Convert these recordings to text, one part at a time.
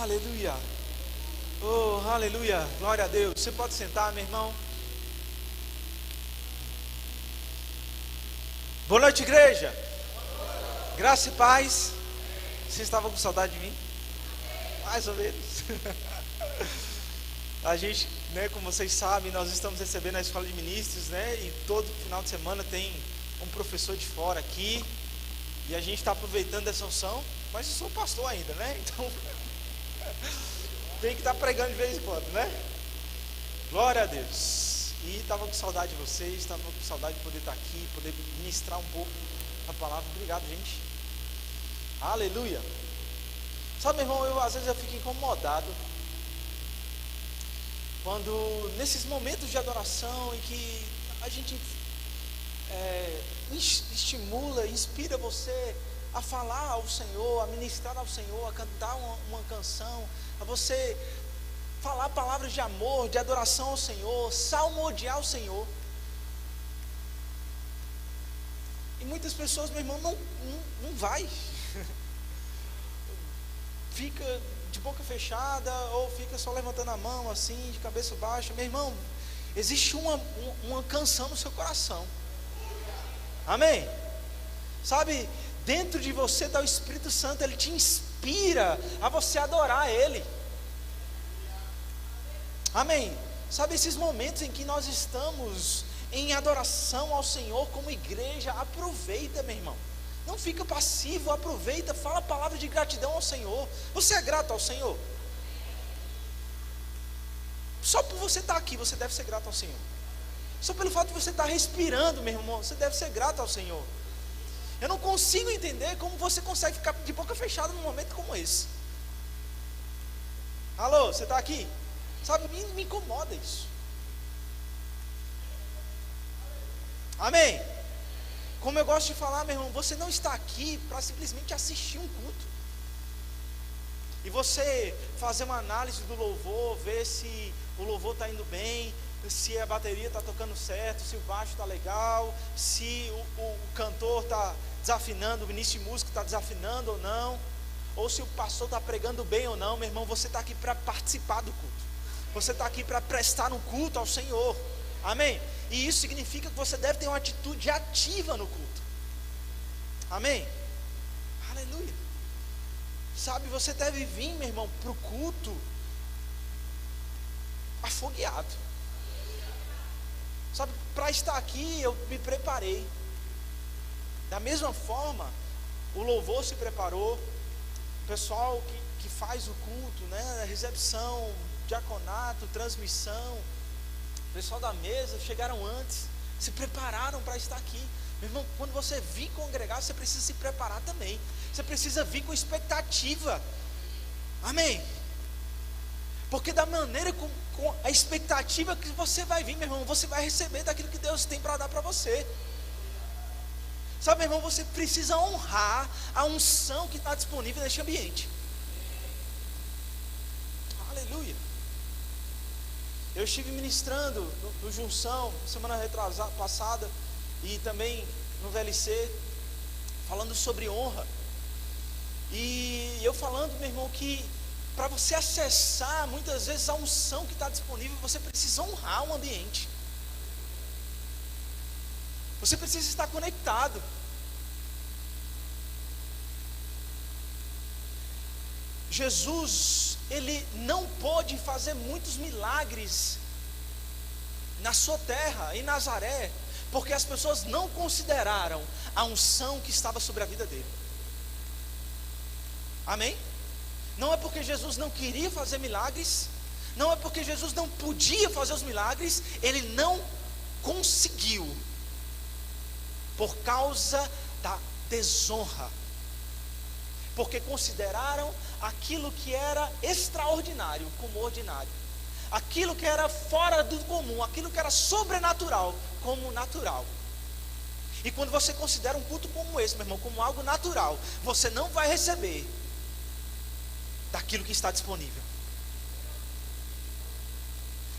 Aleluia. Oh, aleluia. Glória a Deus. Você pode sentar, meu irmão. Boa noite, igreja. Graça e paz. Vocês estavam com saudade de mim? Mais ou menos. A gente, né, como vocês sabem, nós estamos recebendo a escola de ministros, né? E todo final de semana tem um professor de fora aqui. E a gente está aproveitando essa unção. Mas eu sou pastor ainda, né? Então tem que estar pregando de vez em quando, né? Glória a Deus. E estava com saudade de vocês, estava com saudade de poder estar aqui, poder ministrar um pouco a palavra. Obrigado, gente. Aleluia. Sabe, meu irmão, às vezes eu fico incomodado quando nesses momentos de adoração em que a gente estimula, inspira você a falar ao Senhor, a ministrar ao Senhor, a cantar uma canção, a você falar palavras de amor, de adoração ao Senhor, salmodiar o Senhor. E muitas pessoas, meu irmão, não vai. Fica de boca fechada, ou fica só levantando a mão assim, de cabeça baixa. Meu irmão, existe uma canção no seu coração. Amém? Sabe, dentro de você está o Espírito Santo, ele te inspira a você adorar Ele. Amém? Sabe, esses momentos em que nós estamos em adoração ao Senhor como igreja, aproveita, meu irmão. Não fica passivo, aproveita, fala palavras de gratidão ao Senhor. Você é grato ao Senhor? Só por você estar aqui, você deve ser grato ao Senhor. Só pelo fato de você estar respirando, meu irmão, você deve ser grato ao Senhor. Eu não consigo entender como você consegue ficar de boca fechada num momento como esse. Alô, você está aqui? Sabe, me incomoda isso. Amém? Como eu gosto de falar, meu irmão, você não está aqui para simplesmente assistir um culto. E você fazer uma análise do louvor, ver se o louvor está indo bem, se a bateria está tocando certo, se o baixo está legal, se o cantor está desafinando, o ministro de música está desafinando ou não, ou se o pastor está pregando bem ou não. Meu irmão, você está aqui para participar do culto, você está aqui para prestar um culto ao Senhor. Amém? E isso significa que você deve ter uma atitude ativa no culto. Amém? Aleluia. Sabe, você deve vir, meu irmão, para o culto afogueado. Sabe, para estar aqui eu me preparei. Da mesma forma, o louvor se preparou, o pessoal que faz o culto, né, recepção, diaconato, transmissão, o pessoal da mesa chegaram antes, se prepararam para estar aqui. Meu irmão, quando você vir congregar, você precisa se preparar também. Você precisa vir com expectativa. Amém? Porque da maneira com a expectativa que você vai vir, meu irmão, você vai receber daquilo que Deus tem para dar para você. Sabe, meu irmão, você precisa honrar a unção que está disponível neste ambiente. Aleluia. Eu estive ministrando no Junção semana passada e também no VLC, falando sobre honra. E eu falando, meu irmão, que para você acessar muitas vezes a unção que está disponível, você precisa honrar o ambiente. Você precisa estar conectado. Jesus, ele não pôde fazer muitos milagres na sua terra, em Nazaré, porque as pessoas não consideraram a unção que estava sobre a vida dele. Amém? Não é porque Jesus não queria fazer milagres, não é porque Jesus não podia fazer os milagres, ele não conseguiu, por causa da desonra, porque consideraram aquilo que era extraordinário como ordinário, aquilo que era fora do comum, aquilo que era sobrenatural como natural. E quando você considera um culto como esse, meu irmão, como algo natural, você não vai receber daquilo que está disponível.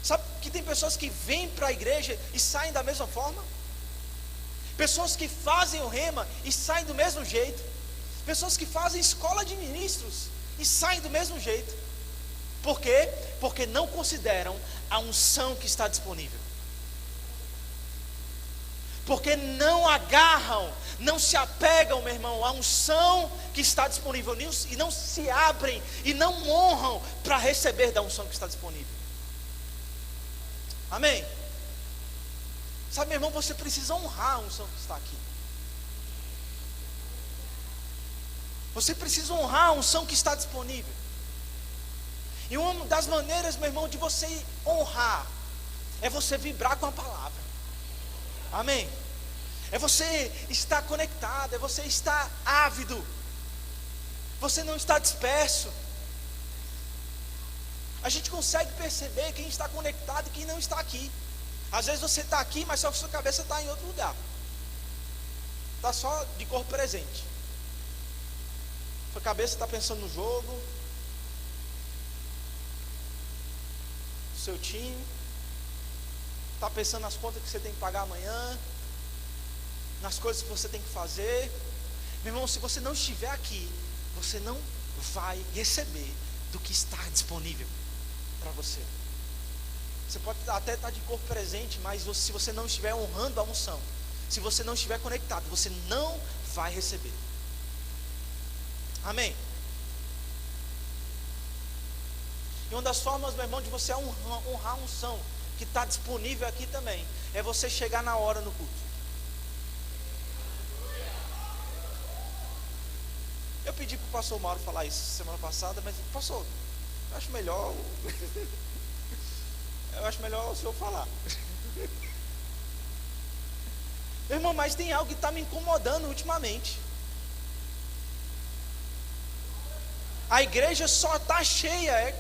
Sabe que tem pessoas que vêm para a igreja e saem da mesma forma? Pessoas que fazem o rema e saem do mesmo jeito. Pessoas que fazem escola de ministros e saem do mesmo jeito. Por quê? Porque não consideram a unção que está disponível. Porque não agarram, não se apegam, meu irmão, à unção que está disponível, e não se abrem e não honram para receber da unção que está disponível. Amém? Sabe, meu irmão, você precisa honrar a unção que está aqui. Você precisa honrar a unção que está disponível. E uma das maneiras, meu irmão, de você honrar é você vibrar com a palavra. Amém? É você estar conectado, é você estar ávido. Você não está disperso. A gente consegue perceber quem está conectado e quem não está aqui. Às vezes você está aqui, mas só que sua cabeça está em outro lugar. Está só de corpo presente. Sua cabeça está pensando no jogo, no seu time, está pensando nas contas que você tem que pagar amanhã, nas coisas que você tem que fazer. Meu irmão, se você não estiver aqui, você não vai receber do que está disponível para você. Você pode até estar de corpo presente, mas se você não estiver honrando a unção, se você não estiver conectado, você não vai receber. Amém? E uma das formas, meu irmão, de você honrar a unção que está disponível aqui também, é você chegar na hora no culto. Eu pedi para o pastor Mauro falar isso semana passada, mas pastor, eu acho melhor o senhor falar. Meu irmão, mas tem algo que está me incomodando ultimamente. A igreja só está cheia,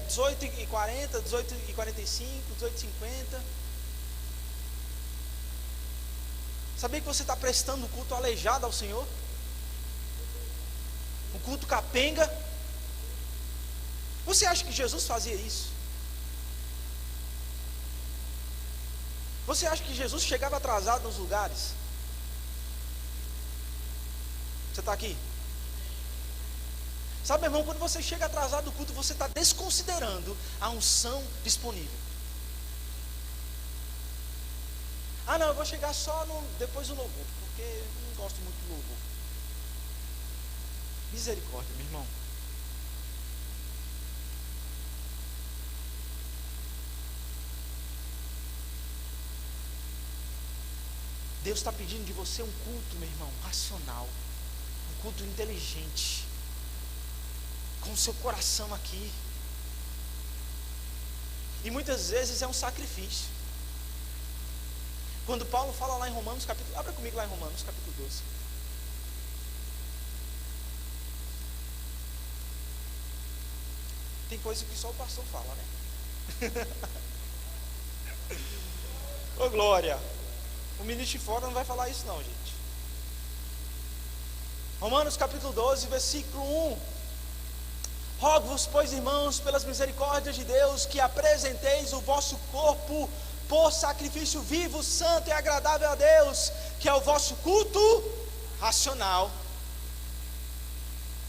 18h40, 18h45, 18h50. Sabia que você está prestando um culto aleijado ao Senhor? Um culto capenga? Você acha que Jesus fazia isso? Você acha que Jesus chegava atrasado nos lugares? Você está aqui? Sabe, meu irmão, quando você chega atrasado do culto, você está desconsiderando a unção disponível. Ah, não, eu vou chegar só depois do louvor, porque eu não gosto muito do louvor. Misericórdia, meu irmão. Deus está pedindo de você um culto, meu irmão, racional, um culto inteligente, com o seu coração aqui. E muitas vezes é um sacrifício. Quando Paulo fala lá em Romanos capítulo, abra comigo lá em Romanos capítulo 12. Tem coisa que só o pastor fala, né? Ô glória! O ministro de fora não vai falar isso não, gente. Romanos capítulo 12, versículo 1. Rogo-vos, pois, irmãos, pelas misericórdias de Deus, que apresenteis o vosso corpo por sacrifício vivo, santo e agradável a Deus, que é o vosso culto racional.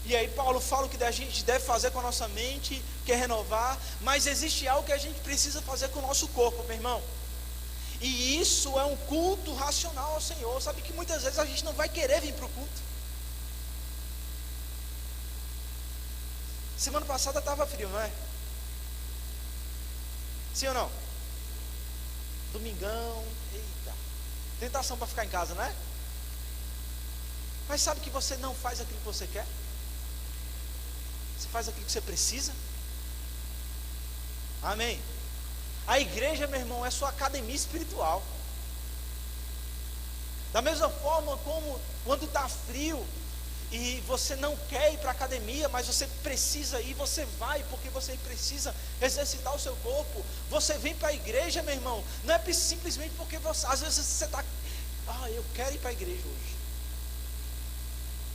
E aí Paulo fala o que a gente deve fazer com a nossa mente, que é renovar, mas existe algo que a gente precisa fazer com o nosso corpo, meu irmão. E isso é um culto racional ao Senhor. Sabe que muitas vezes a gente não vai querer vir para o culto. Semana passada estava frio, não é? Sim ou não? Domingão, eita. Tentação para ficar em casa, não é? Mas sabe que você não faz aquilo que você quer? Você faz aquilo que você precisa? Amém? A igreja, meu irmão, é sua academia espiritual. Da mesma forma como quando está frio e você não quer ir para a academia, mas você precisa ir, você vai porque você precisa exercitar o seu corpo. Você vem para a igreja, meu irmão, não é simplesmente porque às vezes você está, eu quero ir para a igreja hoje,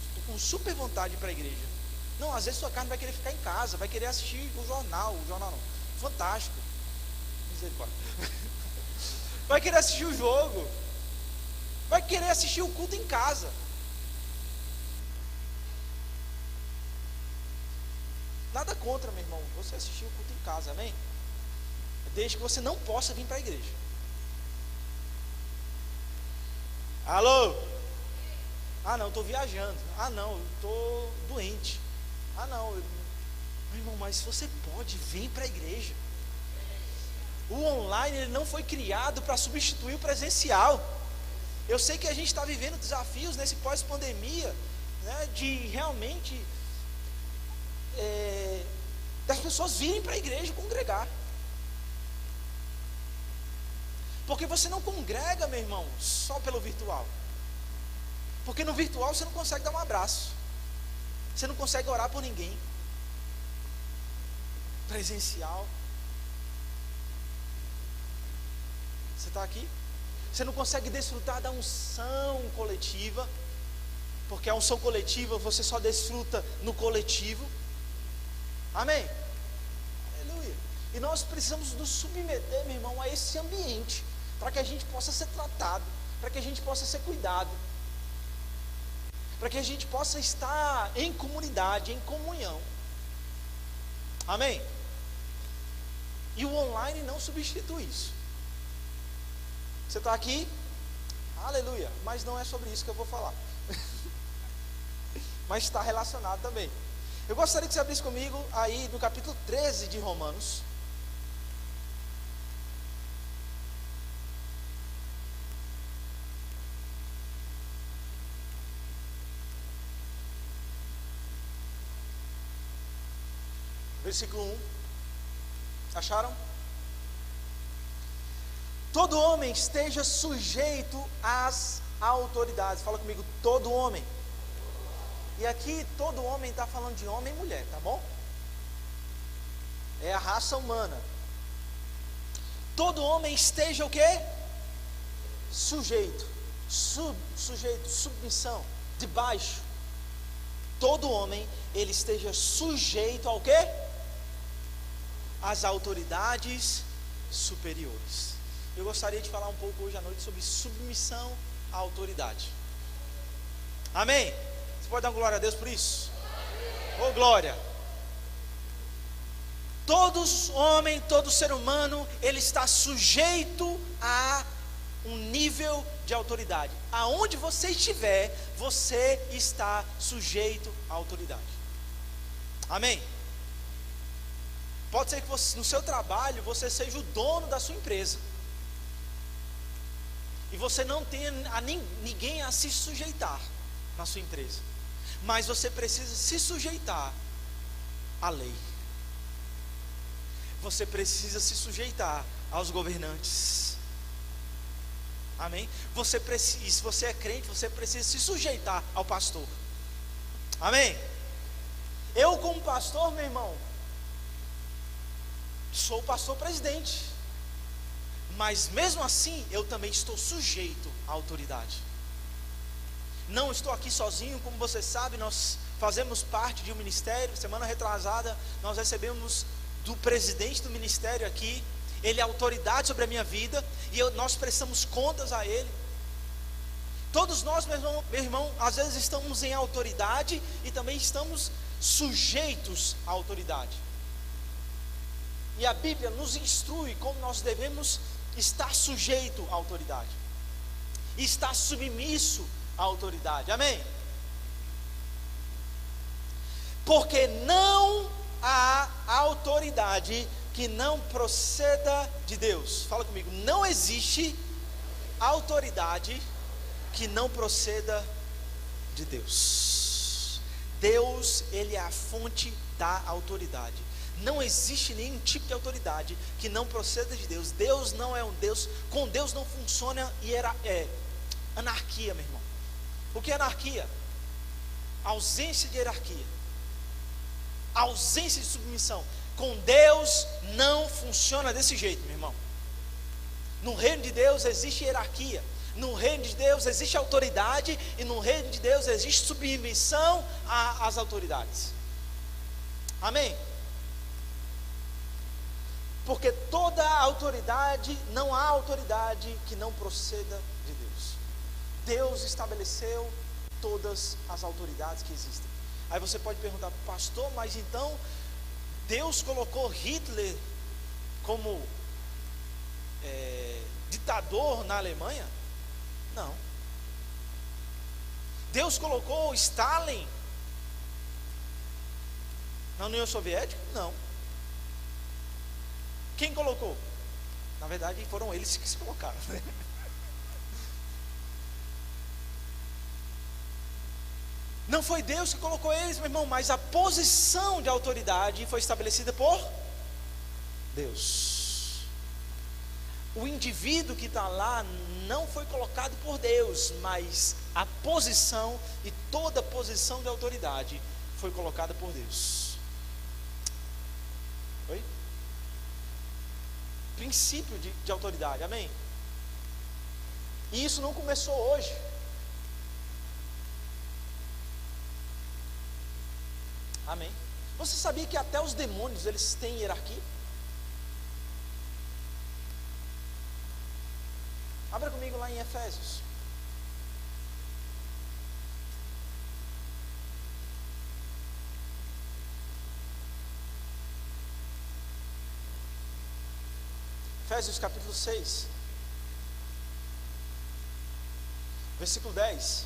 estou com super vontade de ir para a igreja. Não, às vezes sua carne vai querer ficar em casa, vai querer assistir o jornal não, Fantástico, misericórdia. Vai querer assistir o jogo, vai querer assistir o culto em casa. Nada contra, meu irmão, você assistir o culto em casa, amém? Desde que você não possa vir para a igreja. Alô? Ah não, estou viajando. Ah não, eu estou doente. Ah não, meu irmão, mas se você pode, vem para a igreja. O online ele não foi criado para substituir o presencial. Eu sei que a gente está vivendo desafios nesse pós-pandemia, né, de realmente das pessoas virem para a igreja congregar. Porque você não congrega, meu irmão, só pelo virtual. Porque no virtual você não consegue dar um abraço. Você não consegue orar por ninguém. Presencial. Você está aqui? Você não consegue desfrutar da unção coletiva. Porque a unção coletiva você só desfruta no coletivo. Amém? Aleluia. E nós precisamos nos submeter, meu irmão, a esse ambiente, para que a gente possa ser tratado, para que a gente possa ser cuidado, para que a gente possa estar em comunidade, em comunhão. Amém? E o online não substitui isso. Você está aqui? Aleluia. Mas não é sobre isso que eu vou falar. Mas está relacionado também. Eu gostaria que você abrisse comigo aí no capítulo 13 de Romanos. Versículo 1. Acharam? Todo homem esteja sujeito às autoridades. Fala comigo, todo homem. E aqui todo homem está falando de homem e mulher, tá bom? É a raça humana. Todo homem esteja o quê? Sujeito. Sujeito, submissão, debaixo. Todo homem, ele esteja sujeito ao quê? Às autoridades superiores. Eu gostaria de falar um pouco hoje à noite sobre submissão à autoridade. Amém? Você pode dar glória a Deus por isso? Ô glória! Todo homem, todo ser humano, ele está sujeito a um nível de autoridade. Aonde você estiver, você está sujeito à autoridade. Amém? Pode ser que você, no seu trabalho, você seja o dono da sua empresa. E você não tenha ninguém a se sujeitar na sua empresa. Mas você precisa se sujeitar à lei. Você precisa se sujeitar aos governantes. Amém? Você precisa, se você é crente, você precisa se sujeitar ao pastor. Amém? Eu como pastor, meu irmão, sou o pastor presidente. Mas mesmo assim, eu também estou sujeito à autoridade. Não estou aqui sozinho, como você sabe, nós fazemos parte de um ministério. Semana retrasada, nós recebemos do presidente do ministério aqui. Ele é autoridade sobre a minha vida, e nós prestamos contas a ele. Todos nós, meu irmão, às vezes estamos em autoridade e também estamos sujeitos à autoridade. E a Bíblia nos instrui como nós devemos estar sujeito à autoridade, estar submisso à autoridade. Amém? Porque não há autoridade que não proceda de Deus. Fala comigo, não existe autoridade que não proceda de Deus. Deus, ele é a fonte da autoridade. Não existe nenhum tipo de autoridade que não proceda de Deus. Deus não é um Deus, com Deus não funciona anarquia, meu irmão. O que é anarquia? Ausência de hierarquia, ausência de submissão. Com Deus não funciona desse jeito, meu irmão. No reino de Deus existe hierarquia, no reino de Deus existe autoridade, e no reino de Deus existe submissão às autoridades. Amém? Porque toda autoridade, não há autoridade que não proceda de Deus. Deus estabeleceu todas as autoridades que existem. Aí você pode perguntar, pastor, mas então Deus colocou Hitler como ditador na Alemanha? Não. Deus colocou Stalin na União Soviética? Não. Quem colocou? Na verdade, foram eles que se colocaram, né? Não foi Deus que colocou eles, meu irmão, mas a posição de autoridade foi estabelecida por Deus. O indivíduo que está lá não foi colocado por Deus, mas a posição e toda posição de autoridade foi colocada por Deus. Oi? Princípio de autoridade, amém? E isso não começou hoje. Amém? Você sabia que até os demônios, eles têm hierarquia? Abra comigo lá em Efésios. Efésios capítulo 6, versículo 10.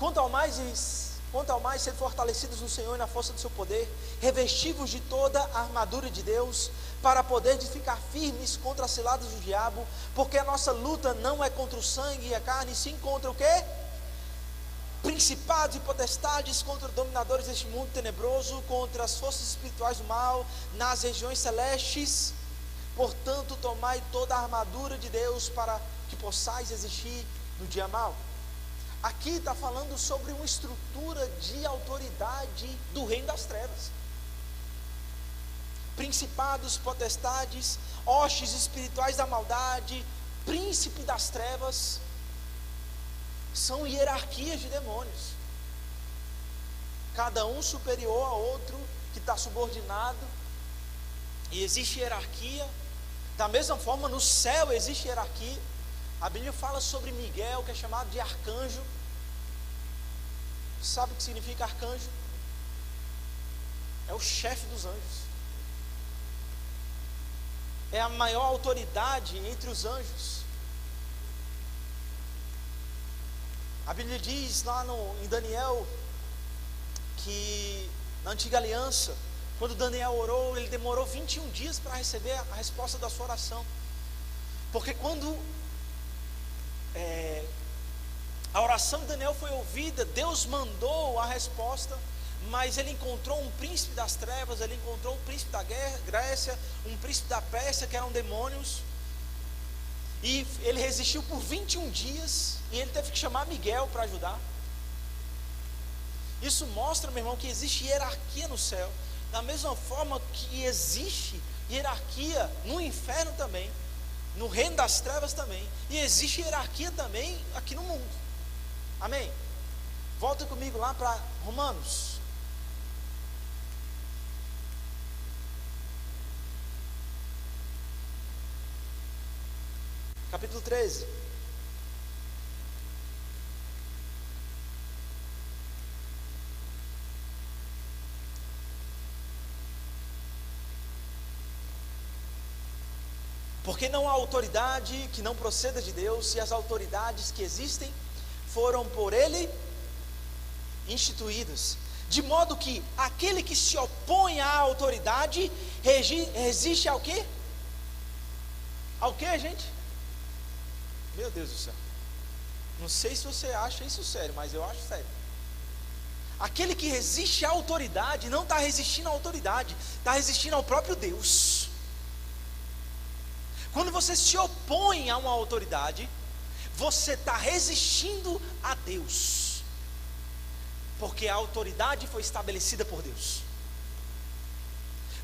Quanto ao mais, ser fortalecidos no Senhor e na força do seu poder, revestivos de toda a armadura de Deus, para poder ficar firmes contra as ciladas do diabo, porque a nossa luta não é contra o sangue e a carne, sim contra o quê? Principados e potestades, contra dominadores deste mundo tenebroso, contra as forças espirituais do mal, nas regiões celestes. Portanto, tomai toda a armadura de Deus, para que possais resistir no dia mau. Aqui está falando sobre uma estrutura de autoridade do reino das trevas. Principados, potestades, hostes espirituais da maldade, príncipe das trevas, são hierarquias de demônios, cada um superior ao outro, que está subordinado, e existe hierarquia. Da mesma forma, no céu existe hierarquia. A Bíblia fala sobre Miguel, que é chamado de arcanjo. Sabe o que significa arcanjo? É o chefe dos anjos, é a maior autoridade entre os anjos. A Bíblia diz lá em Daniel, que na antiga aliança, quando Daniel orou, ele demorou 21 dias para receber a resposta da sua oração. Porque quando a oração de Daniel foi ouvida, Deus mandou a resposta, mas ele encontrou um príncipe das trevas, ele encontrou um príncipe da Grécia, um príncipe da Pérsia, que eram demônios, e ele resistiu por 21 dias, e ele teve que chamar Miguel para ajudar. Isso mostra, meu irmão, que existe hierarquia no céu, da mesma forma que existe hierarquia no inferno também, no reino das trevas também, e existe hierarquia também aqui no mundo. Amém? Volta comigo lá para Romanos. Capítulo 13. Porque não há autoridade que não proceda de Deus, e as autoridades que existem foram por Ele instituídas. De modo que aquele que se opõe à autoridade resiste ao quê? Ao quê, gente? Meu Deus do céu. Não sei se você acha isso sério, mas eu acho sério. Aquele que resiste à autoridade não está resistindo à autoridade, está resistindo ao próprio Deus. Quando você se opõe a uma autoridade, você está resistindo a Deus, porque a autoridade foi estabelecida por Deus.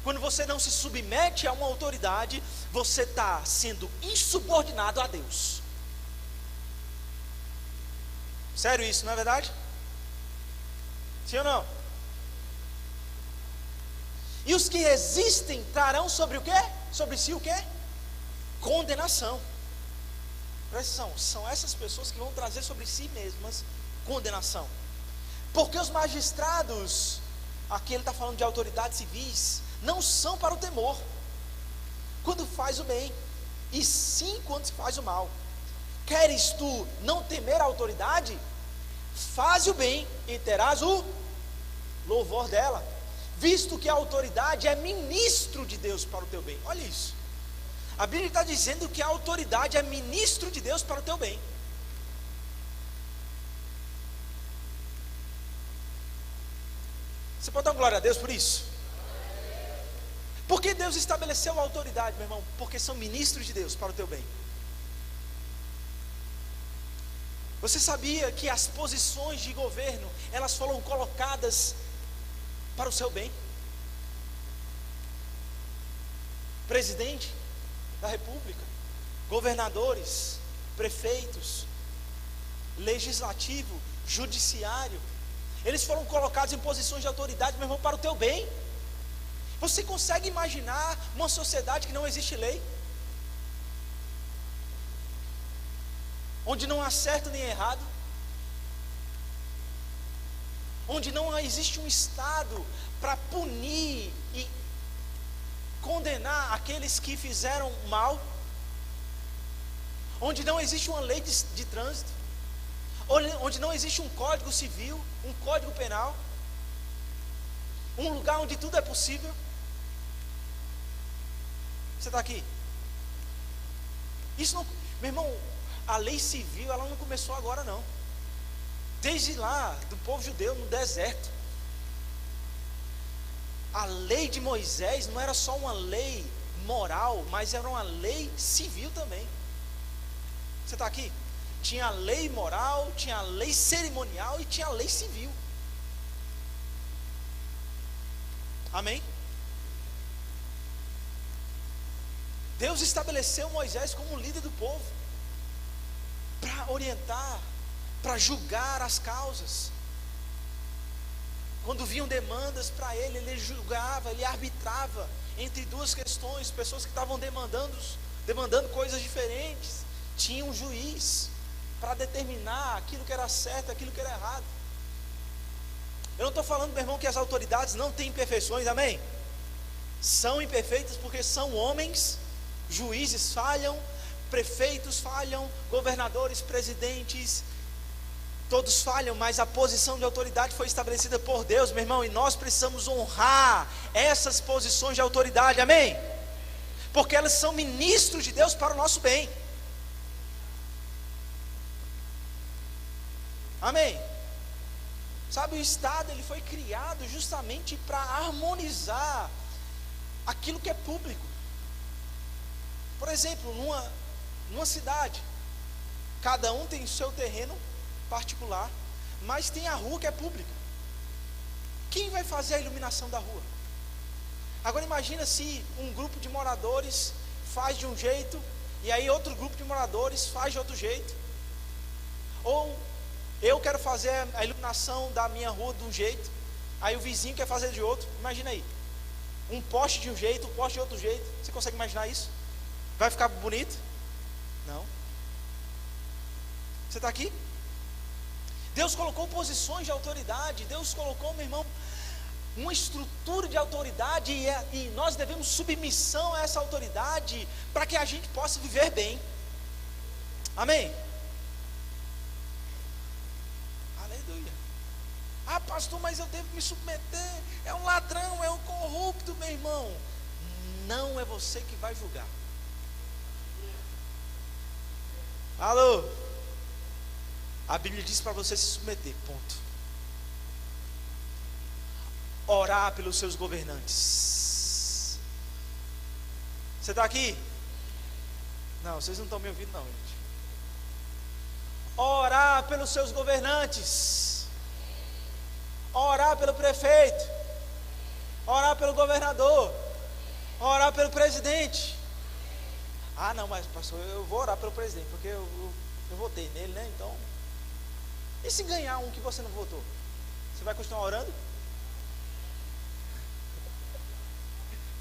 Quando você não se submete a uma autoridade, você está sendo insubordinado a Deus. Sério isso, não é verdade? Sim ou não? E os que resistem trarão sobre o quê? Sobre si o quê? Condenação. Presta atenção, são essas pessoas que vão trazer sobre si mesmas condenação. Porque os magistrados aqui ele está falando de autoridades civis, não são para o temor, quando faz o bem, e sim quando se faz o mal. Queres tu não temer a autoridade? Faz o bem e terás o louvor dela, visto que a autoridade é ministro de Deus para o teu bem. Olha isso, a Bíblia está dizendo que a autoridade é ministro de Deus para o teu bem. Você pode dar glória a Deus por isso? Por que Deus estabeleceu a autoridade, meu irmão? Porque são ministros de Deus para o teu bem. Você sabia que as posições de governo, elas foram colocadas para o seu bem? Presidente da República, governadores, prefeitos, legislativo, judiciário, eles foram colocados em posições de autoridade, meu irmão, para o teu bem. Você consegue imaginar uma sociedade que não existe lei? Onde não há certo nem errado? Onde não existe um Estado para punir e condenar aqueles que fizeram mal? Onde não existe uma lei de trânsito? Onde não existe um código civil, um código penal? Um lugar onde tudo é possível? Você está aqui? Isso não, meu irmão, a lei civil, ela não começou agora não. Desde lá, do povo judeu, no deserto. A lei de Moisés não era só uma lei moral, mas era uma lei civil também. Você está aqui? Tinha a lei moral, tinha a lei cerimonial e tinha a lei civil. Amém? Deus estabeleceu Moisés como líder do povo, para orientar, para julgar as causas. Quando vinham demandas para ele julgava, ele arbitrava entre duas questões, pessoas que estavam demandando coisas diferentes. Tinha um juiz para determinar aquilo que era certo, aquilo que era errado. Eu não estou falando, meu irmão, que as autoridades não têm imperfeições, amém? São imperfeitas porque são homens. Juízes falham, prefeitos falham, governadores, presidentes, todos falham, mas a posição de autoridade foi estabelecida por Deus, meu irmão, e nós precisamos honrar essas posições de autoridade, amém? Porque elas são ministros de Deus para o nosso bem, amém? Sabe, o Estado, ele foi criado justamente para harmonizar aquilo que é público. Por exemplo, numa cidade, cada um tem o seu terreno particular, mas tem a rua que é pública. Quem vai fazer a iluminação da rua? Agora imagina se um grupo de moradores faz de um jeito, e aí outro grupo de moradores faz de outro jeito. Ou eu quero fazer a iluminação da minha rua de um jeito, aí o vizinho quer fazer de outro. Imagina aí, um poste de um jeito, um poste de outro jeito. Você consegue imaginar isso? Vai ficar bonito? Não. Você está aqui? Deus colocou posições de autoridade. Deus colocou, meu irmão, uma estrutura de autoridade, e nós devemos submissão a essa autoridade, para que a gente possa viver bem. Amém? Aleluia. Ah, pastor, mas eu devo me submeter, é um ladrão, é um corrupto, meu irmão. Não é você que vai julgar. Alô? A Bíblia diz para você se submeter, ponto. Orar pelos seus governantes. Você está aqui? Não, vocês não estão me ouvindo não, gente. Orar pelos seus governantes. Orar pelo prefeito. Orar pelo governador. Orar pelo presidente. Ah, não, mas pastor, eu vou orar pelo presidente, porque eu votei nele, né? Então, e se ganhar um que você não votou? Você vai continuar orando?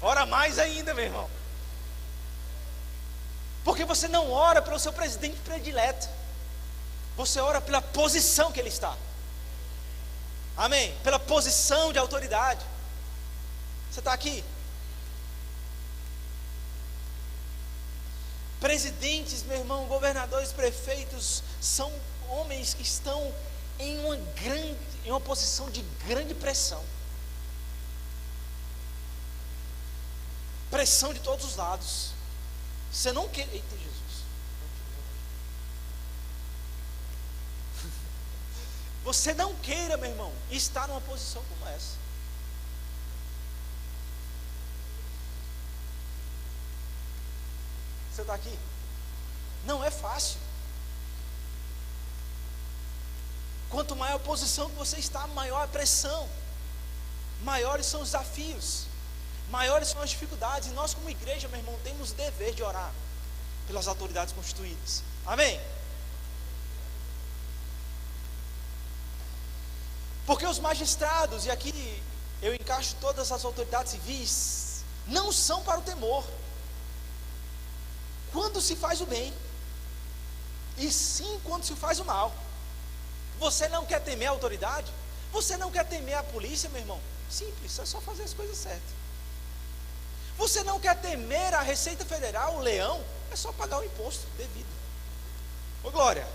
Ora mais ainda, meu irmão. Porque você não ora pelo seu presidente predileto, você ora pela posição que ele está. Amém? Pela posição de autoridade. Você está aqui? Presidentes, meu irmão, governadores, prefeitos, são homens que estão em uma posição de grande pressão. Pressão de todos os lados. Você não quer. Eita, Jesus. Você não queira, meu irmão, estar numa posição como essa. Você está aqui? Não é fácil. Quanto maior a posição que você está, maior a pressão, maiores são os desafios, maiores são as dificuldades. E nós, como igreja, meu irmão, temos o dever de orar pelas autoridades constituídas. Amém? Porque os magistrados, e aqui eu encaixo todas as autoridades civis, não são para o temor quando se faz o bem, e sim quando se faz o mal. Você não quer temer a autoridade? Você não quer temer a polícia, meu irmão? Simples, é só fazer as coisas certas. Você não quer temer a Receita Federal, o leão? É só pagar o imposto devido. Ô glória!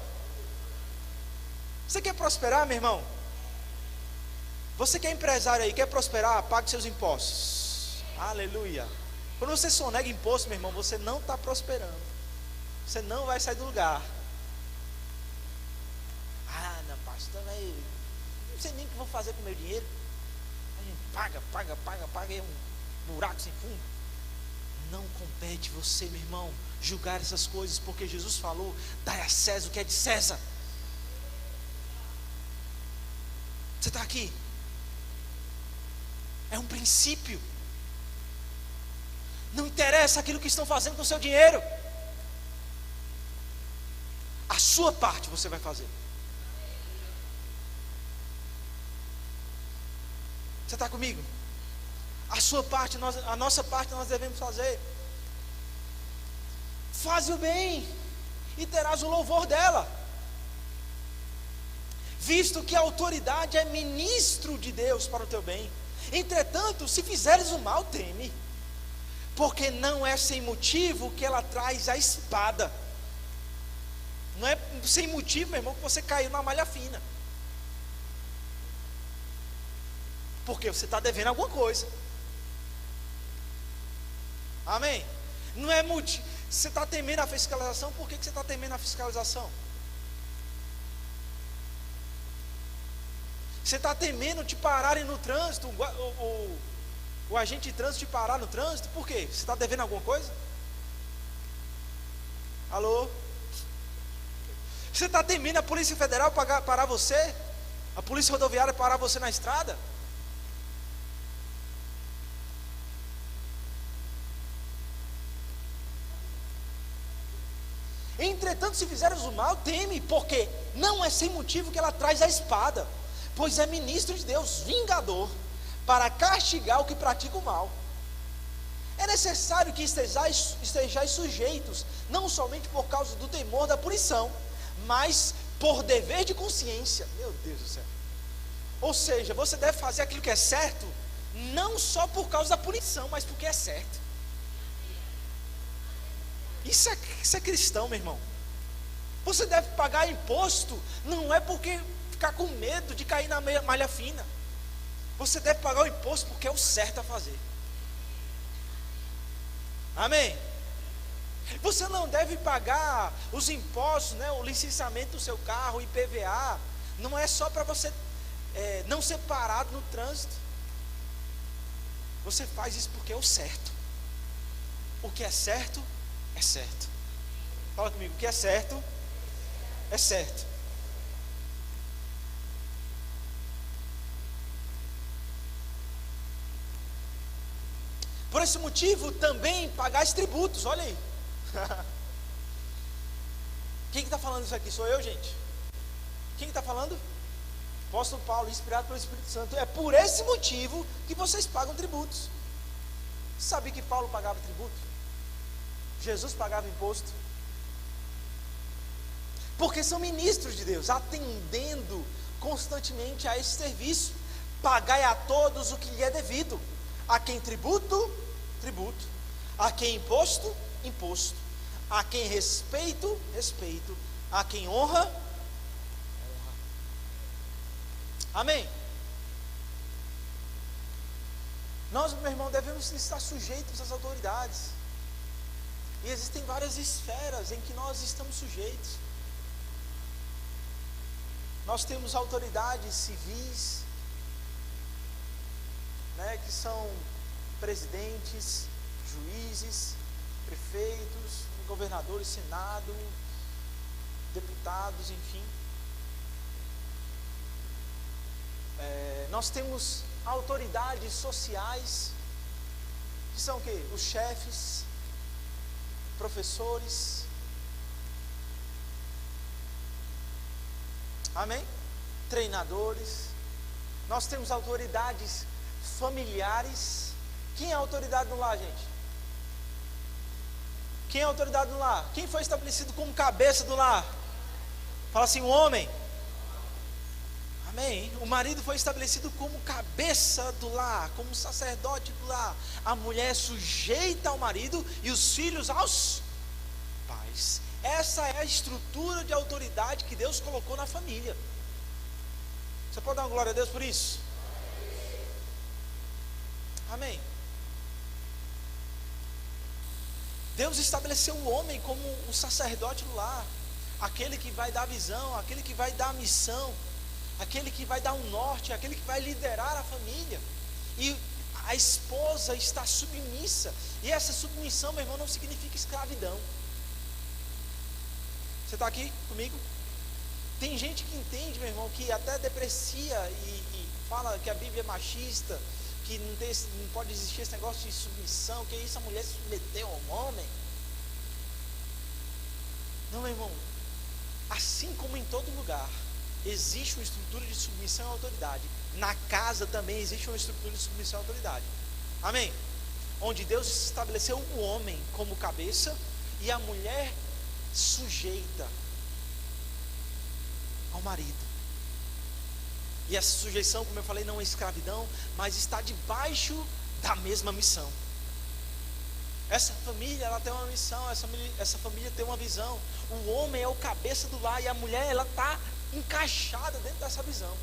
Você quer prosperar, meu irmão? Você que é empresário aí, quer prosperar, pague seus impostos. Aleluia. Quando você sonega imposto, meu irmão, você não está prosperando. Você não vai sair do lugar. Ah, não, pastor, não sei nem o que vou fazer com o meu dinheiro. Paga, é um buraco sem fundo. Não compete você, meu irmão, julgar essas coisas, porque Jesus falou: dai a César o que é de César. Você está aqui? É um princípio. Não interessa aquilo que estão fazendo com o seu dinheiro. A sua parte você vai fazer. Você está comigo? A sua parte, a nossa parte nós devemos fazer. Faz o bem e terás o louvor dela, visto que a autoridade é ministro de Deus para o teu bem. Entretanto, se fizeres o mal, teme, porque não é sem motivo que ela traz a espada. Não é sem motivo, meu irmão, que você caiu na malha fina, porque você está devendo alguma coisa. Amém? Não é motivo. Você está temendo a fiscalização. Por que você está temendo a fiscalização? Você está temendo te pararem no trânsito, o agente de trânsito te parar no trânsito, por quê? Você está devendo alguma coisa? Alô? Você está temendo a Polícia Federal parar você? A Polícia Rodoviária parar você na estrada? Entretanto, se fizeres o mal, teme, porque não é sem motivo que ela traz a espada, pois é ministro de Deus, vingador, para castigar o que pratica o mal. É necessário que estejais sujeitos, não somente por causa do temor da punição, mas por dever de consciência. Meu Deus do céu. Ou seja, você deve fazer aquilo que é certo, não só por causa da punição, mas porque é certo. Isso é cristão, meu irmão. Você deve pagar imposto, não é porque ficar com medo de cair na malha fina. Você deve pagar o imposto porque é o certo a fazer. Amém? Você não deve pagar os impostos, né, o licenciamento do seu carro, o IPVA. Não é só para você não ser parado no trânsito. Você faz isso porque é o certo. O que é certo, é certo. Fala comigo, o que é certo, é certo. Por esse motivo, também pagais tributos. Olha aí. Quem está falando isso aqui? Sou eu, gente? Quem está falando? Apóstolo Paulo, inspirado pelo Espírito Santo. É por esse motivo que vocês pagam tributos. Sabia que Paulo pagava tributo? Jesus pagava imposto? Porque são ministros de Deus, atendendo constantemente a esse serviço. Pagai a todos o que lhe é devido. A quem tributo, tributo. A quem imposto, imposto. A quem respeito, respeito. A quem honra, honra. Amém? Nós, meu irmão, devemos estar sujeitos às autoridades. E existem várias esferas em que nós estamos sujeitos. Nós temos autoridades civis, né, que são presidentes, juízes, prefeitos, governadores, senado, deputados, enfim. Nós temos autoridades sociais, que são o quê? Os chefes, professores. Amém? Treinadores. Nós temos autoridades familiares. Quem é a autoridade no lar, gente? Quem é a autoridade no lar? Quem foi estabelecido como cabeça do lar? Fala assim, o homem. Amém? O marido foi estabelecido como cabeça do lar, como sacerdote do lar. A mulher é sujeita ao marido e os filhos aos pais. Essa é a estrutura de autoridade que Deus colocou na família. Você pode dar uma glória a Deus por isso? Amém. Deus estabeleceu o homem como o sacerdote do lar, aquele que vai dar a visão, aquele que vai dar a missão, aquele que vai dar um norte, aquele que vai liderar a família. E a esposa está submissa. E essa submissão, meu irmão, não significa escravidão. Você está aqui comigo? Tem gente que entende, meu irmão, que até deprecia e fala que a Bíblia é machista, que não pode existir esse negócio de submissão, que isso, a mulher se submeteu ao homem. Não, meu irmão, assim como em todo lugar existe uma estrutura de submissão à autoridade, na casa também existe uma estrutura de submissão à autoridade. Amém? Onde Deus estabeleceu o homem como cabeça e a mulher sujeita ao marido. E essa sujeição, como eu falei, não é escravidão, mas está debaixo da mesma missão. Essa família, ela tem uma missão, essa família tem uma visão. O homem é o cabeça do lar e a mulher, ela está encaixada dentro dessa visão.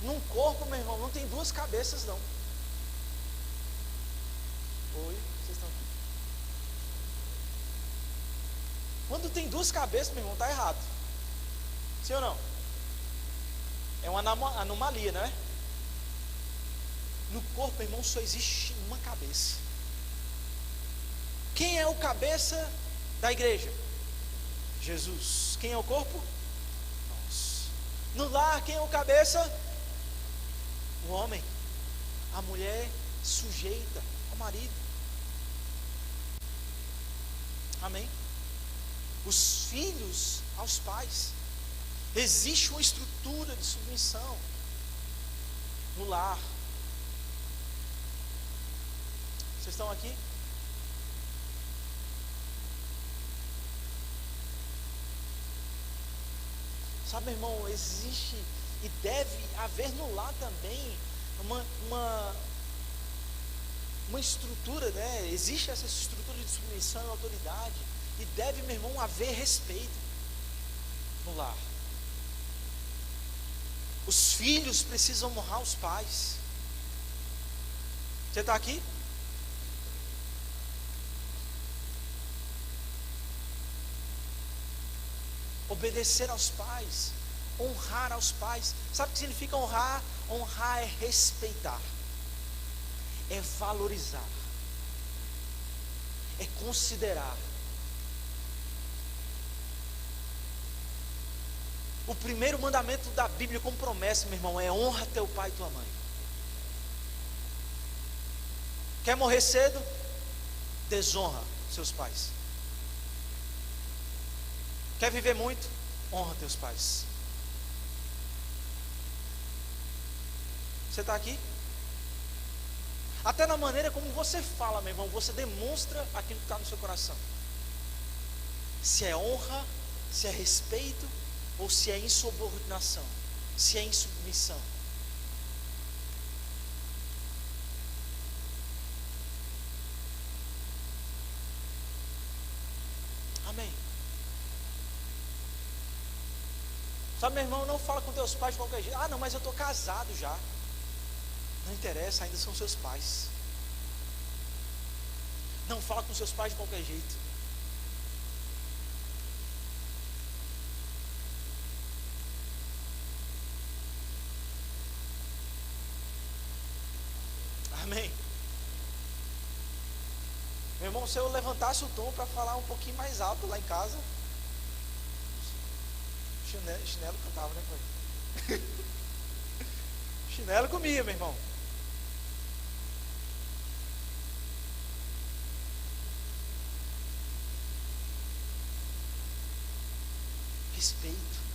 Num corpo, meu irmão, não tem duas cabeças, não. Oi, vocês estão aqui? Quando tem duas cabeças, meu irmão, está errado. Sim ou não? É uma anomalia, não é? No corpo, meu irmão, só existe uma cabeça. Quem é o cabeça da igreja? Jesus. Quem é o corpo? Nós. No lar, quem é o cabeça? O homem. A mulher sujeita ao marido. Amém? Os filhos aos pais. Existe uma estrutura de submissão no lar. Vocês estão aqui? Sabe, meu irmão, existe e deve haver no lar também uma estrutura, né? Existe essa estrutura de submissão e autoridade. E deve, meu irmão, haver respeito no lar. Os filhos precisam honrar os pais. Você está aqui? Obedecer aos pais, honrar aos pais. Sabe o que significa honrar? Honrar é respeitar, é valorizar, é considerar. O primeiro mandamento da Bíblia com promessa, meu irmão, é honra teu pai e tua mãe. Quer morrer cedo? Desonra seus pais. Quer viver muito? Honra teus pais. Você está aqui? Até na maneira como você fala, meu irmão, você demonstra aquilo que está no seu coração. Se é honra, se é respeito, ou se é insubordinação, se é insubmissão. Amém. Sabe, meu irmão, não fala com teus pais de qualquer jeito. Ah, não, mas eu estou casado já. Não interessa, ainda são seus pais. Não fala com seus pais de qualquer jeito. Amém. Meu irmão, se eu levantasse o tom para falar um pouquinho mais alto lá em casa, chinelo cantava, né, pai? Chinelo comia, meu irmão. Respeito.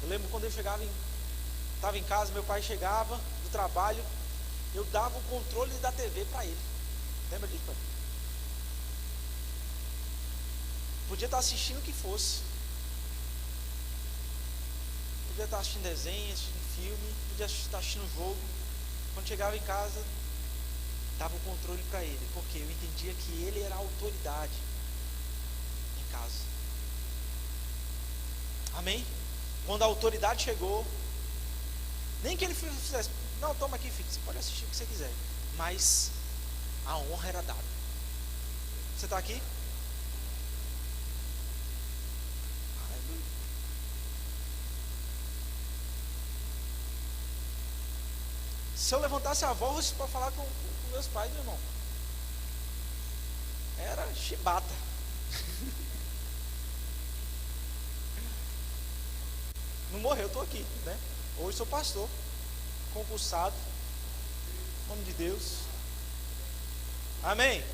Eu lembro quando eu estava em casa, meu pai chegava do trabalho, eu dava o controle da TV para ele. Lembra disso, pai? Podia estar assistindo o que fosse. Podia estar assistindo desenho, assistindo filme, podia estar assistindo jogo. Quando chegava em casa, dava o controle para ele, porque eu entendia que ele era a autoridade em casa. Amém? Quando a autoridade chegou, nem que ele fizesse, não, toma aqui, filho, você pode assistir o que você quiser, mas a honra era dada. Você está aqui? Aleluia. Se eu levantasse a voz para falar com meus pais, meu irmão, era chibata. Não morreu, eu estou aqui, né? Hoje sou pastor, concursado, em nome de Deus. Amém?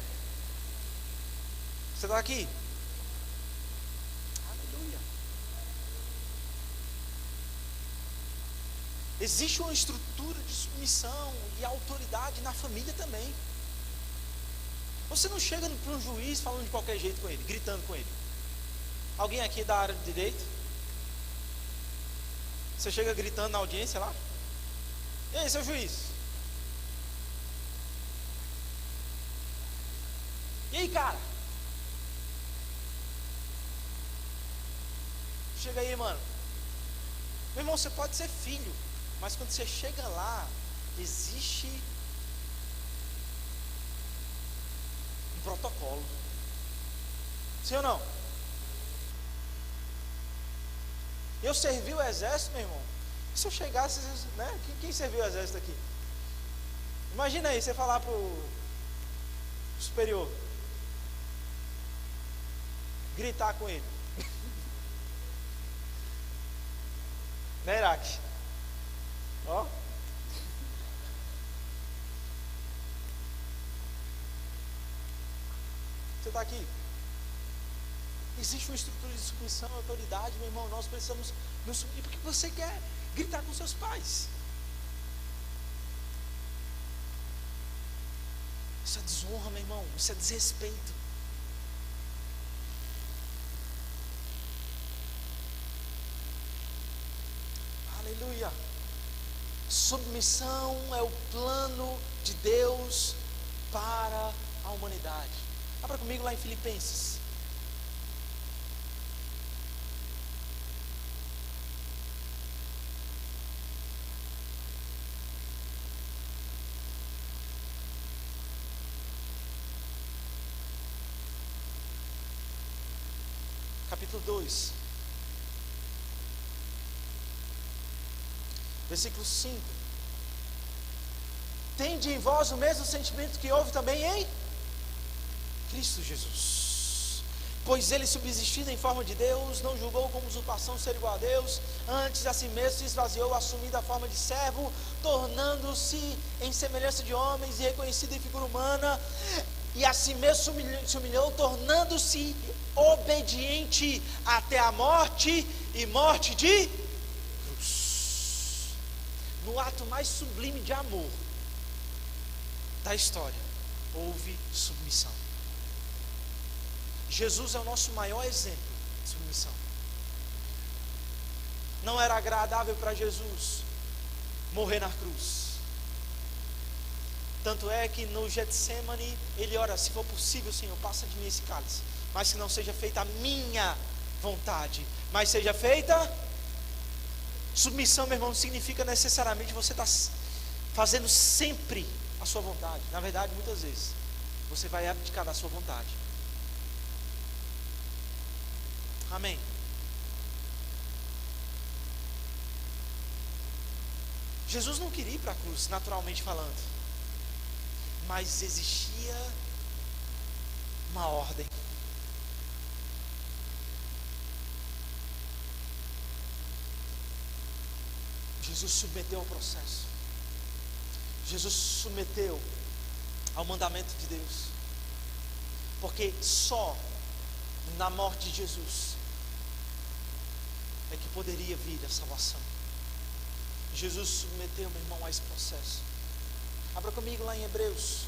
Você está aqui? Aleluia. Existe uma estrutura de submissão e autoridade na família também. Você não chega para um juiz falando de qualquer jeito com ele, gritando com ele. Alguém aqui da área de direito? Você chega gritando na audiência lá? E aí, seu juiz? E aí, cara? Chega aí, mano. Meu irmão, você pode ser filho, mas quando você chega lá, existe um protocolo. Sim ou não? Eu servi o exército, meu irmão. E se eu chegasse, né? Quem serviu o exército aqui? Imagina aí, você falar para o superior, gritar com ele. Né, Iraque? Ó. Você está aqui? Existe uma estrutura de submissão, autoridade, meu irmão. Nós precisamos nos subir, porque você quer gritar com seus pais. Isso é desonra, meu irmão. Isso é desrespeito. Aleluia. Submissão é o plano de Deus para a humanidade. Abra comigo lá em Filipenses. Capítulo 2, versículo 5. Tende em vós o mesmo sentimento que houve também em Cristo Jesus. Pois ele, subsistindo em forma de Deus, não julgou como usurpação ser igual a Deus, antes a si mesmo se esvaziou, assumindo a forma de servo, tornando-se em semelhança de homens e reconhecido em figura humana, e a si mesmo se humilhou, tornando-se obediente até a morte, e morte de cruz. No ato mais sublime de amor da história, houve submissão. Jesus é o nosso maior exemplo de submissão. Não era agradável para Jesus morrer na cruz. Tanto é que no Getsemane ele ora: se for possível, Senhor, passa de mim esse cálice, mas que não seja feita a minha vontade, mas seja feita. Submissão, meu irmão, não significa necessariamente você estar fazendo sempre a sua vontade. Na verdade, muitas vezes você vai abdicar da sua vontade. Amém. Jesus não queria ir para a cruz, naturalmente falando, mas existia uma ordem. Jesus submeteu ao processo. Jesus submeteu ao mandamento de Deus. Porque só na morte de Jesus é que poderia vir a salvação. Jesus submeteu, meu irmão, a esse processo. Abra comigo lá em Hebreus.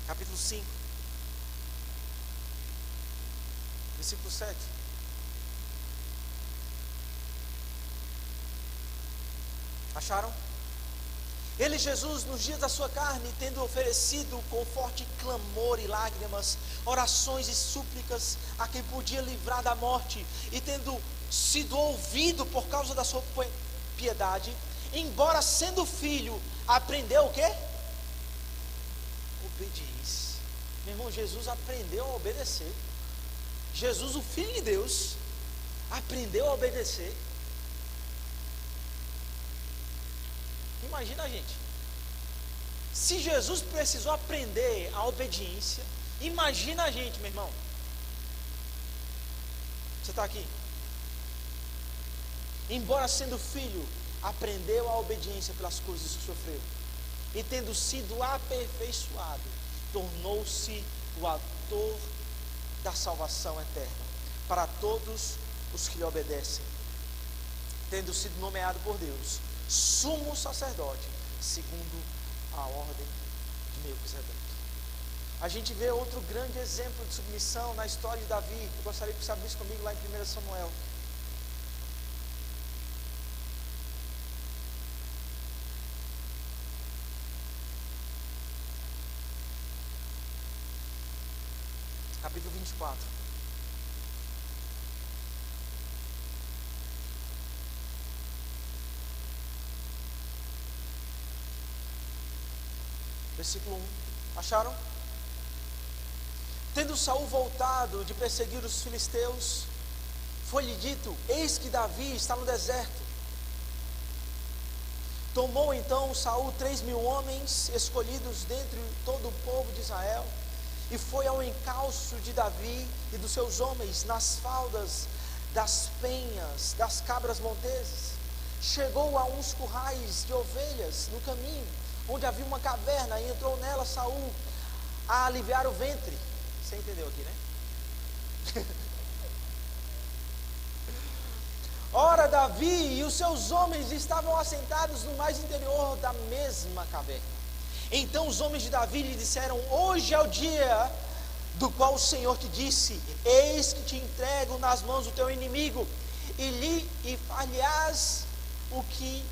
Capítulo 5, versículo 7. Acharam? Ele, Jesus, nos dias da sua carne, tendo oferecido com forte clamor e lágrimas, orações e súplicas a quem podia livrar da morte, e tendo sido ouvido por causa da sua piedade, embora sendo filho, aprendeu o quê? Obediência. Meu irmão, Jesus aprendeu a obedecer. Jesus, o Filho de Deus, aprendeu a obedecer. Imagina a gente. Se Jesus precisou aprender a obediência, imagina a gente, meu irmão. Você está aqui? Embora sendo filho, aprendeu a obediência pelas coisas que sofreu. E tendo sido aperfeiçoado, tornou-se o autor da salvação eterna para todos os que lhe obedecem, tendo sido nomeado por Deus sumo sacerdote segundo a ordem de Melquisedeque. A gente vê outro grande exemplo de submissão na história de Davi. Eu gostaria que você abrisse comigo lá em 1 Samuel. Capítulo 24. Versículo 1. Acharam? Tendo Saul voltado de perseguir os filisteus, foi-lhe dito: eis que Davi está no deserto. Tomou então Saul 3.000 homens escolhidos dentre todo o povo de Israel, e foi ao encalço de Davi e dos seus homens nas faldas das penhas das cabras monteses. Chegou a uns currais de ovelhas no caminho, onde havia uma caverna, e entrou nela Saul a aliviar o ventre. Você entendeu aqui, né? Ora, Davi e os seus homens estavam assentados no mais interior da mesma caverna. Então os homens de Davi lhe disseram: hoje é o dia do qual o Senhor te disse: eis que te entrego nas mãos do teu inimigo, e far-lhe-ás o que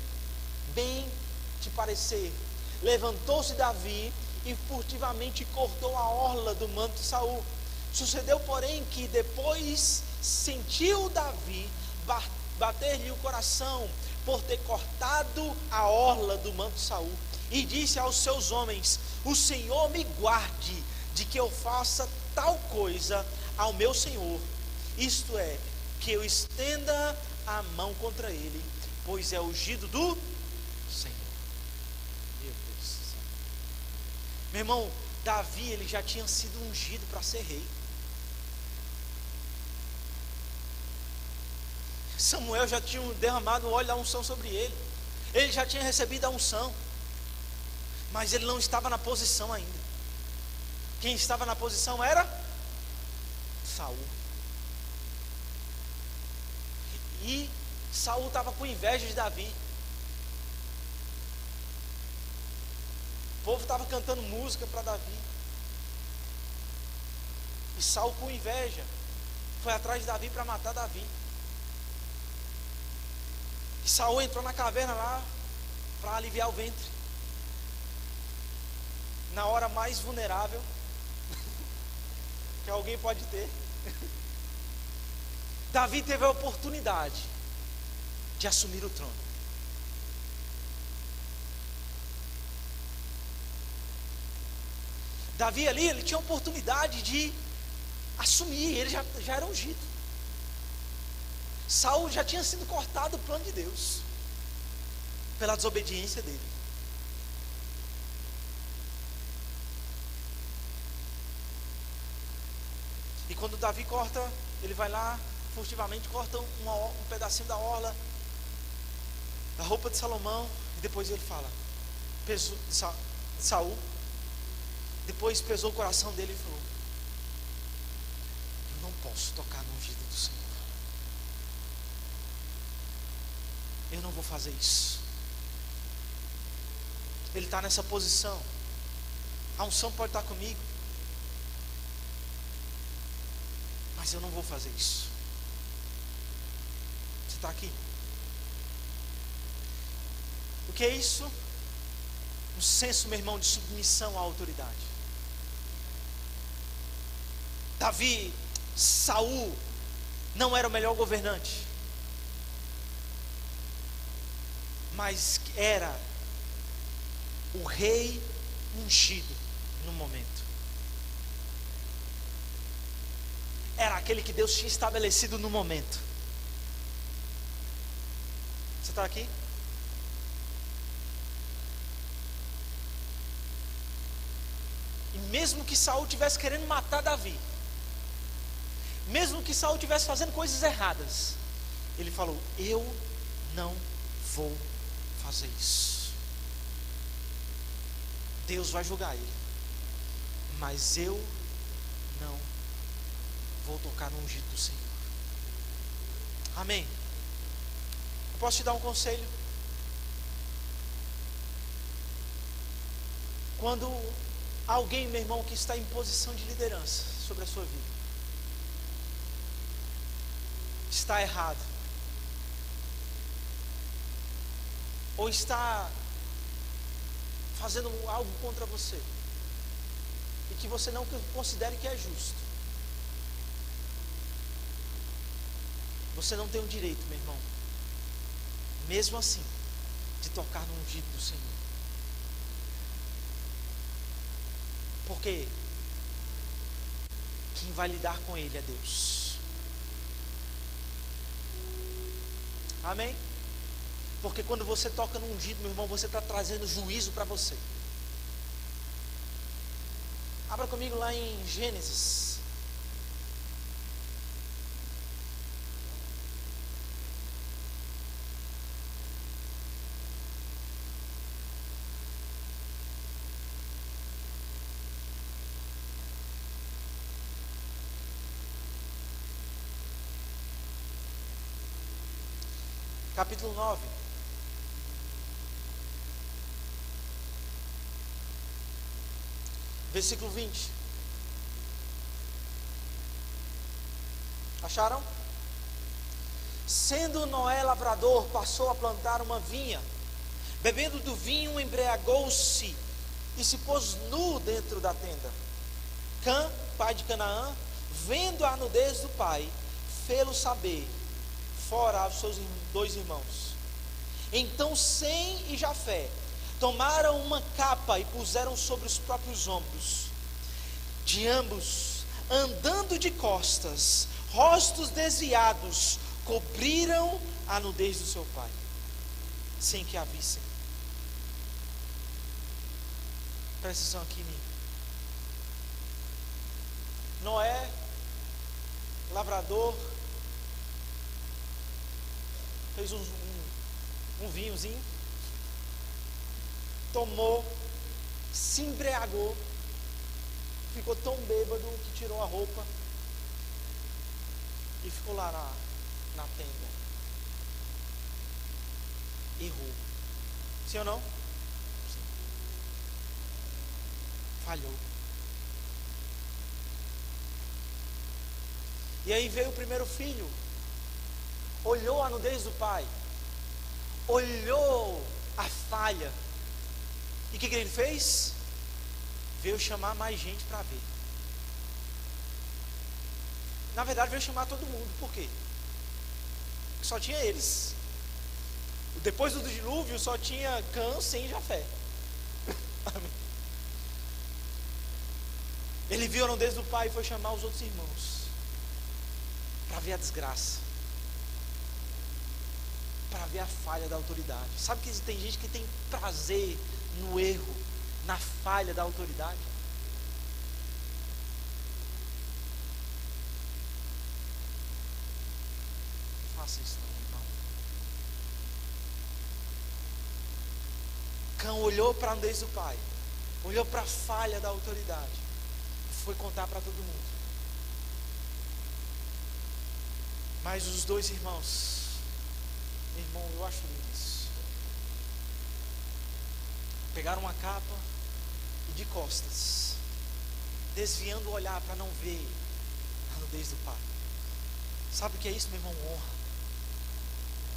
bem te parecer. Levantou-se Davi e furtivamente cortou a orla do manto de Saul. Sucedeu, porém, que depois sentiu Davi bater-lhe o coração por ter cortado a orla do manto de Saul, e disse aos seus homens: o Senhor me guarde de que eu faça tal coisa ao meu Senhor, isto é, que eu estenda a mão contra ele, pois é ungido do Senhor. Meu Deus do céu. Meu irmão, Davi, ele já tinha sido ungido para ser rei. Samuel já tinha derramado o óleo da unção sobre ele. Ele já tinha recebido a unção, mas ele não estava na posição ainda. Quem estava na posição era Saul. E Saul estava com inveja de Davi. O povo estava cantando música para Davi. E Saul, com inveja, foi atrás de Davi para matar Davi. E Saul entrou na caverna lá para aliviar o ventre. Na hora mais vulnerável que alguém pode ter. Davi teve a oportunidade de assumir o trono. Davi ali, ele tinha a oportunidade de assumir, ele já era ungido. Saul já tinha sido cortado do plano de Deus pela desobediência dele. E quando Davi corta, ele vai lá, furtivamente corta um pedacinho da orla, da roupa de Salomão, e depois ele fala, pesou, Saul, depois pesou o coração dele e falou: eu não posso tocar no ungido do Senhor, eu não vou fazer isso. Ele está nessa posição, a unção pode estar comigo, mas eu não vou fazer isso. Você está aqui? O que é isso? Um senso, meu irmão, de submissão à autoridade. Saul não era o melhor governante, mas era o rei ungido no momento. Era aquele que Deus tinha estabelecido no momento. Você está aqui? E mesmo que Saul tivesse querendo matar Davi, mesmo que Saul estivesse fazendo coisas erradas, ele falou: eu não vou fazer isso. Deus vai julgar ele, mas eu não vou tocar no ungido do Senhor. Amém? Eu posso te dar um conselho? Quando alguém, meu irmão, que está em posição de liderança sobre a sua vida, está errado, ou está fazendo algo contra você, e que você não considere que é justo, você não tem o direito, meu irmão, mesmo assim, de tocar no ungido do Senhor. Porque quem vai lidar com ele é Deus. Amém? Porque quando você toca no ungido, meu irmão, você está trazendo juízo para você. Abra comigo lá em Gênesis. Capítulo 9. Versículo 20. Acharam? Sendo Noé lavrador, passou a plantar uma vinha. Bebendo do vinho, embriagou-se e se pôs nu dentro da tenda. Cã, pai de Canaã, vendo a nudez do pai, fê-lo saber fora aos seus dois irmãos. Então Sem e Jafé tomaram uma capa e puseram sobre os próprios ombros de ambos, andando de costas, rostos desviados, cobriram a nudez do seu pai, sem que a vissem. Presta atenção aqui em mim. Noé, lavrador, fez um vinhozinho, tomou, se embriagou, ficou tão bêbado que tirou a roupa e ficou lá na tenda. errou. Sim ou não? Sim. Falhou. E aí veio o primeiro filho, olhou a nudez do pai, olhou a falha, e o que ele fez? Veio chamar mais gente para ver. Na verdade veio chamar todo mundo. Por quê? Porque só tinha eles. Depois do dilúvio só tinha Cã, Sem e Jafé. Ele viu a nudez do pai e foi chamar os outros irmãos para ver a desgraça, para ver a falha da autoridade. Sabe que tem gente que tem prazer no erro, na falha da autoridade? Não faça isso não, irmão. Cão olhou para a nudez do pai, olhou para a falha da autoridade, foi contar para todo mundo. Mas os dois irmãos, meu irmão, eu acho lindo isso, pegaram uma capa e de costas, desviando o olhar para não ver a nudez do pai. Sabe o que é isso, meu irmão? Honra,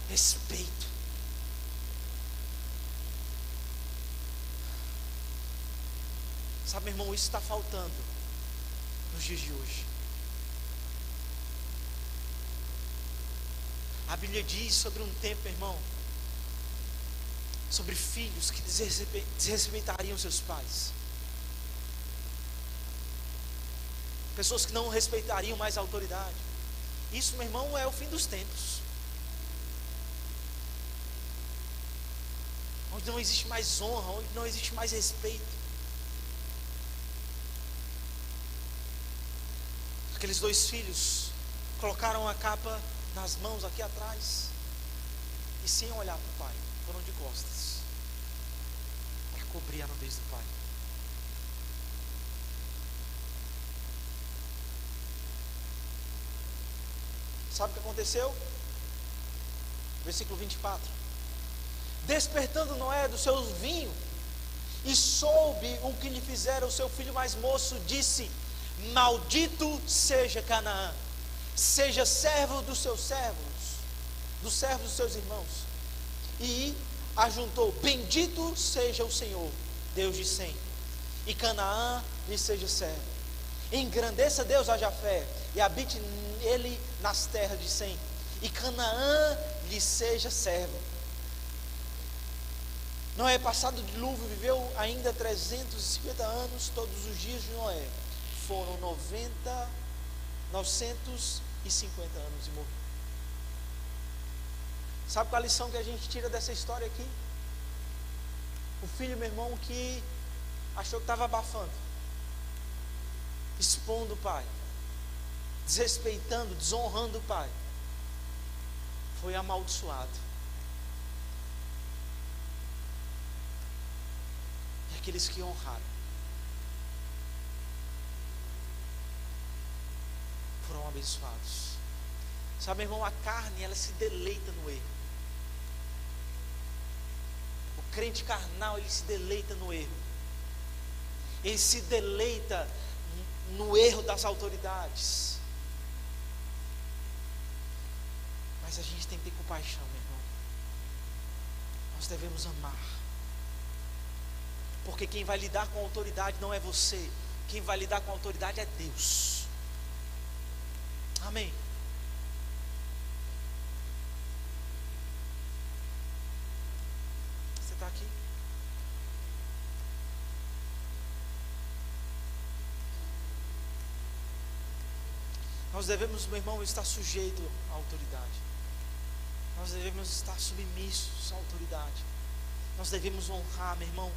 respeito. Sabe, meu irmão, isso está faltando nos dias de hoje. A Bíblia diz sobre um tempo, meu irmão, sobre filhos que desrespeitariam seus pais, pessoas que não respeitariam mais a autoridade. Isso, meu irmão, é o fim dos tempos, onde não existe mais honra, onde não existe mais respeito. Aqueles dois filhos colocaram a capa nas mãos aqui atrás e sem olhar para o pai, foram de costas para cobrir a nudez do pai. Sabe o que aconteceu? Versículo 24: despertando Noé do seu vinho e soube o que lhe fizera o seu filho mais moço, disse: maldito seja Canaã, seja servo dos seus servos, dos servos dos seus irmãos. E ajuntou: bendito seja o Senhor, Deus de Sem, e Canaã lhe seja servo. Engrandeça Deus a Jafé, e habite ele nas terras de Sem, e Canaã lhe seja servo. Noé, passado o dilúvio, viveu ainda 350 anos. Todos os dias de Noé foram 950 anos e morreu. Sabe qual a lição que a gente tira dessa história aqui? O filho, meu irmão, que achou que estava abafando, expondo o pai, desrespeitando, desonrando o pai, foi amaldiçoado. E aqueles que honraram foram abençoados. Sabe, meu irmão, a carne, ela se deleita no erro. O crente carnal, ele se deleita no erro. Ele se deleita no erro das autoridades. Mas a gente tem que ter compaixão, meu irmão. Nós devemos amar. Porque quem vai lidar com a autoridade não é você. Quem vai lidar com a autoridade é Deus. Amém. Você está aqui? Nós devemos, meu irmão, estar sujeito à autoridade. Nós devemos estar submissos à autoridade. Nós devemos honrar, meu irmão,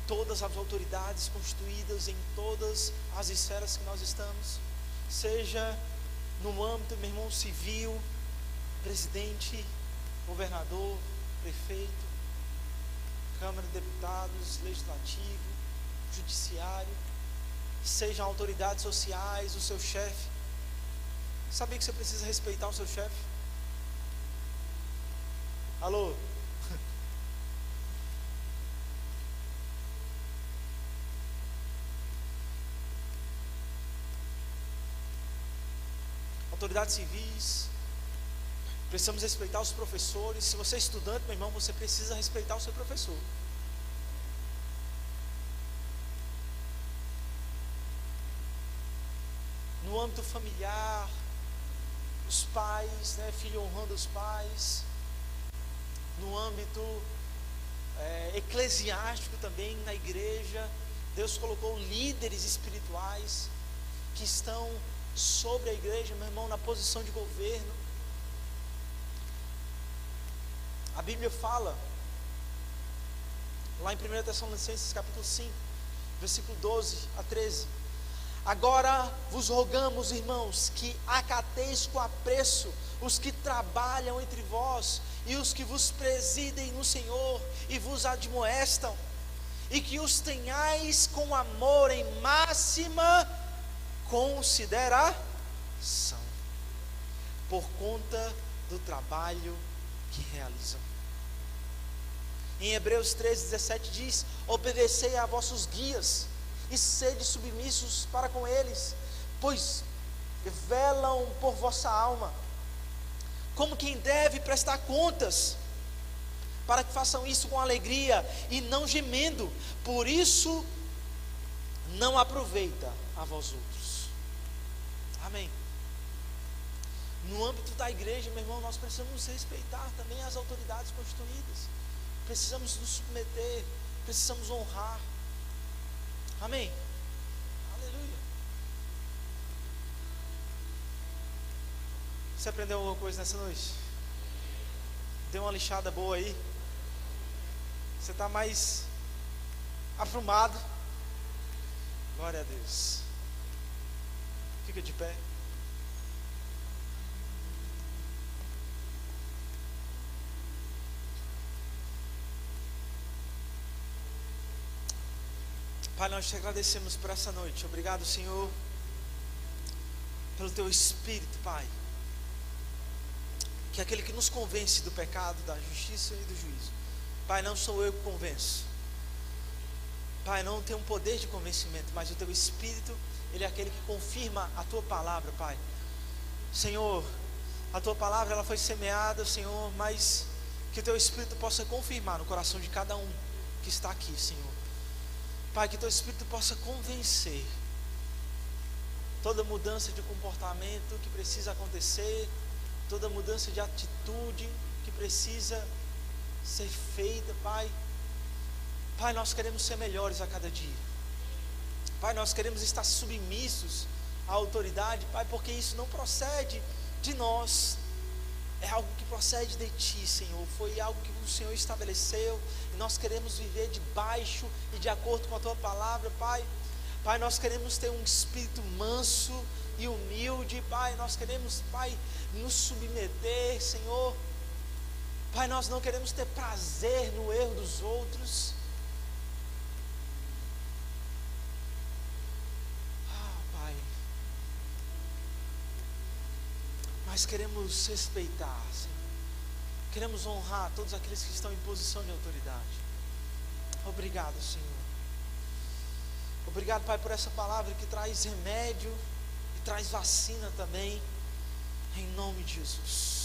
todas as autoridades constituídas em todas as esferas que nós estamos, seja no âmbito, meu irmão, civil, presidente, governador, prefeito, Câmara de Deputados, Legislativo, Judiciário, sejam autoridades sociais, o seu chefe. Sabia que você precisa respeitar o seu chefe? Alô? autoridades civis, precisamos respeitar os professores. Se você é estudante, meu irmão, você precisa respeitar o seu professor. No âmbito familiar, os pais, né, filho honrando os pais. No âmbito eclesiástico também, na igreja, Deus colocou líderes espirituais que estão sobre a igreja, meu irmão, na posição de governo. A Bíblia fala, lá em 1 Tessalonicenses capítulo 5, versículo 12 a 13: agora vos rogamos, irmãos, que acateis com apreço os que trabalham entre vós e os que vos presidem no Senhor e vos admoestam, e que os tenhais com amor em máxima consideração, por conta do trabalho que realizam. Em Hebreus 13:17 diz: obedecei a vossos guias e sede submissos para com eles, pois velam por vossa alma, como quem deve prestar contas, para que façam isso com alegria e não gemendo, por isso não aproveita a vós outros. Amém. No âmbito da igreja, meu irmão, nós precisamos respeitar também as autoridades constituídas, precisamos nos submeter, precisamos honrar. Amém. Aleluia. Você aprendeu alguma coisa nessa noite? Deu uma lixada boa aí? Você está mais aprumado? Glória a Deus. Fica de pé. Pai, nós te agradecemos por essa noite. Obrigado, Senhor, pelo teu Espírito, Pai, que é aquele que nos convence do pecado, da justiça e do juízo. Pai, não sou eu que convenço, Pai, não tenho um poder de convencimento, mas o teu Espírito, ele é aquele que confirma a tua palavra, Pai. Senhor, a tua palavra, ela foi semeada, Senhor, mas que o teu Espírito possa confirmar no coração de cada um que está aqui, Senhor. Pai, que teu Espírito possa convencer toda mudança de comportamento que precisa acontecer, toda mudança de atitude que precisa ser feita, Pai. Pai, nós queremos ser melhores a cada dia. Pai, nós queremos estar submissos à autoridade, Pai, porque isso não procede de nós, é algo que procede de Ti, Senhor. Foi algo que o Senhor estabeleceu, e nós queremos viver debaixo e de acordo com a Tua palavra, Pai. Pai, nós queremos ter um espírito manso e humilde, Pai. Nós queremos, Pai, nos submeter, Senhor. Pai, nós não queremos ter prazer no erro dos outros. Pai, nós queremos respeitar, Senhor. Queremos honrar todos aqueles que estão em posição de autoridade. Obrigado, Senhor. Obrigado, Pai, por essa palavra que traz remédio e traz vacina também, em nome de Jesus.